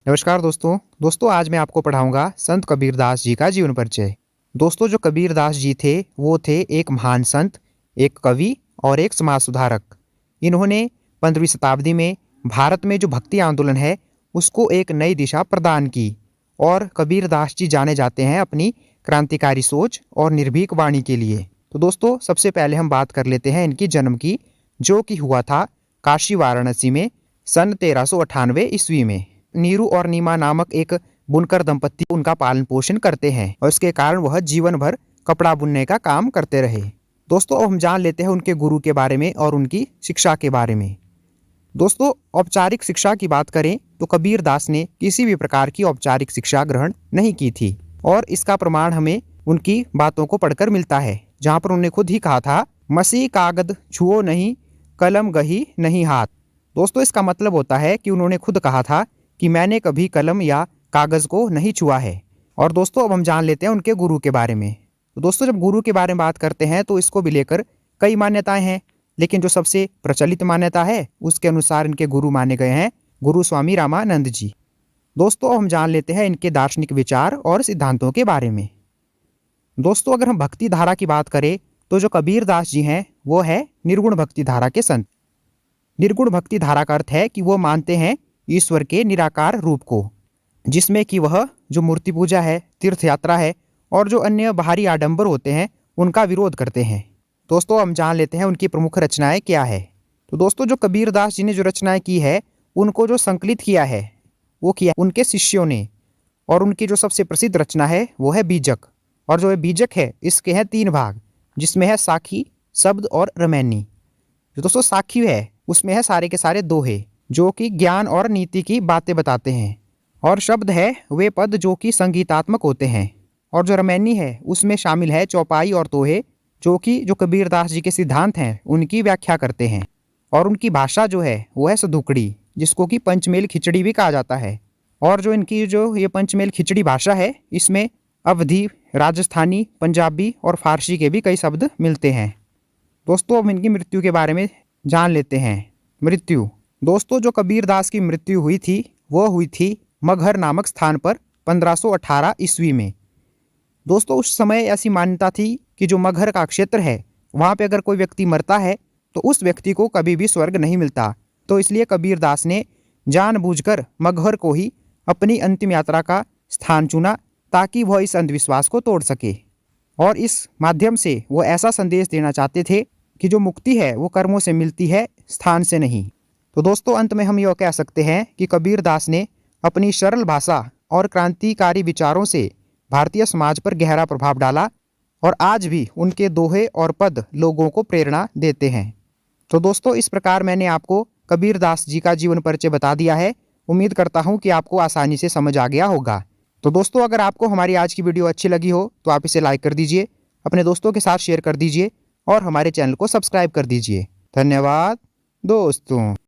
नमस्कार दोस्तों आज मैं आपको पढ़ाऊंगा संत कबीरदास जी का जीवन परिचय। दोस्तों जो कबीरदास जी थे वो थे एक महान संत, एक कवि और एक समाज सुधारक। इन्होंने 15वीं शताब्दी में भारत में जो भक्ति आंदोलन है उसको एक नई दिशा प्रदान की। और कबीरदास जी जाने जाते हैं अपनी क्रांतिकारी सोच और निर्भीक वाणी के लिए। तो दोस्तों सबसे पहले हम बात कर लेते हैं इनकी जन्म की, जो कि हुआ था काशी वाराणसी में सन 1398 ईस्वी में। नीरू और नीमा नामक एक बुनकर दंपत्ति उनका पालन पोषण करते हैं और इसके कारण वह जीवन भर कपड़ा बुनने का काम करते रहे। दोस्तों अब हम जान लेते हैं उनके गुरु के बारे में और उनकी शिक्षा के बारे में। दोस्तों औपचारिक शिक्षा की बात करें तो कबीरदास ने किसी भी प्रकार की औपचारिक शिक्षा ग्रहण नहीं की थी और इसका प्रमाण हमें उनकी बातों को पढ़कर मिलता है, जहाँ पर उन्होंने खुद ही कहा था, मसी कागद छुओ नहीं, कलम गही नहीं हाथ। दोस्तों इसका मतलब होता है कि उन्होंने खुद कहा था कि मैंने कभी कलम या कागज को नहीं छुआ है। और दोस्तों अब हम जान लेते हैं उनके गुरु के बारे में। तो दोस्तों जब गुरु के बारे में बात करते हैं तो इसको भी लेकर कई मान्यताएं हैं, लेकिन जो सबसे प्रचलित मान्यता है उसके अनुसार इनके गुरु माने गए हैं गुरु स्वामी रामानंद जी। दोस्तों अब हम जान लेते हैं इनके दार्शनिक विचार और सिद्धांतों के बारे में। दोस्तों अगर हम भक्ति धारा की बात करें तो जो कबीरदास जी हैं वो है निर्गुण भक्ति धारा के संत। निर्गुण भक्ति धारा का अर्थ है कि वो मानते हैं ईश्वर के निराकार रूप को, जिसमें कि वह जो मूर्ति पूजा है, तीर्थ यात्रा है और जो अन्य बाहरी आडंबर होते हैं उनका विरोध करते हैं। दोस्तों हम जान लेते हैं उनकी प्रमुख रचनाएं क्या है। तो दोस्तों जो कबीरदास जी ने जो रचनाएं की है उनको जो संकलित किया है वो किया उनके शिष्यों ने। और उनकी जो सबसे प्रसिद्ध रचना है वो है बीजक। और जो ये बीजक है इसके हैं 3 भाग, जिसमें है साखी, शब्द और रमैनी। जो दोस्तों साखी है उसमें है सारे के सारे दोहे जो कि ज्ञान और नीति की बातें बताते हैं। और शब्द है वे पद जो कि संगीतात्मक होते हैं। और जो रमैनी है उसमें शामिल है चौपाई और दोहे जो कि जो कबीरदास जी के सिद्धांत हैं उनकी व्याख्या करते हैं। और उनकी भाषा जो है वो है सदुकड़ी, जिसको कि पंचमेल खिचड़ी भी कहा जाता है। और जो इनकी जो ये पंचमेल खिचड़ी भाषा है इसमें अवधी, राजस्थानी, पंजाबी और फारसी के भी कई शब्द मिलते हैं। दोस्तों अब इनकी मृत्यु के बारे में जान लेते हैं। मृत्यु। दोस्तों जो कबीरदास की मृत्यु हुई थी वो हुई थी मगहर नामक स्थान पर 1518 ईस्वी में। दोस्तों उस समय ऐसी मान्यता थी कि जो मगहर का क्षेत्र है वहाँ पे अगर कोई व्यक्ति मरता है तो उस व्यक्ति को कभी भी स्वर्ग नहीं मिलता। तो इसलिए कबीरदास ने जानबूझकर मगहर को ही अपनी अंतिम यात्रा का स्थान चुना ताकि वह इस अंधविश्वास को तोड़ सके। और इस माध्यम से वो ऐसा संदेश देना चाहते थे कि जो मुक्ति है वो कर्मों से मिलती है, स्थान से नहीं। तो दोस्तों अंत में हम यह कह सकते हैं कि कबीरदास ने अपनी सरल भाषा और क्रांतिकारी विचारों से भारतीय समाज पर गहरा प्रभाव डाला और आज भी उनके दोहे और पद लोगों को प्रेरणा देते हैं। तो दोस्तों इस प्रकार मैंने आपको कबीरदास जी का जीवन परिचय बता दिया है। उम्मीद करता हूँ कि आपको आसानी से समझ आ गया होगा। तो दोस्तों अगर आपको हमारी आज की वीडियो अच्छी लगी हो तो आप इसे लाइक कर दीजिए, अपने दोस्तों के साथ शेयर कर दीजिए और हमारे चैनल को सब्सक्राइब कर दीजिए। धन्यवाद दोस्तों।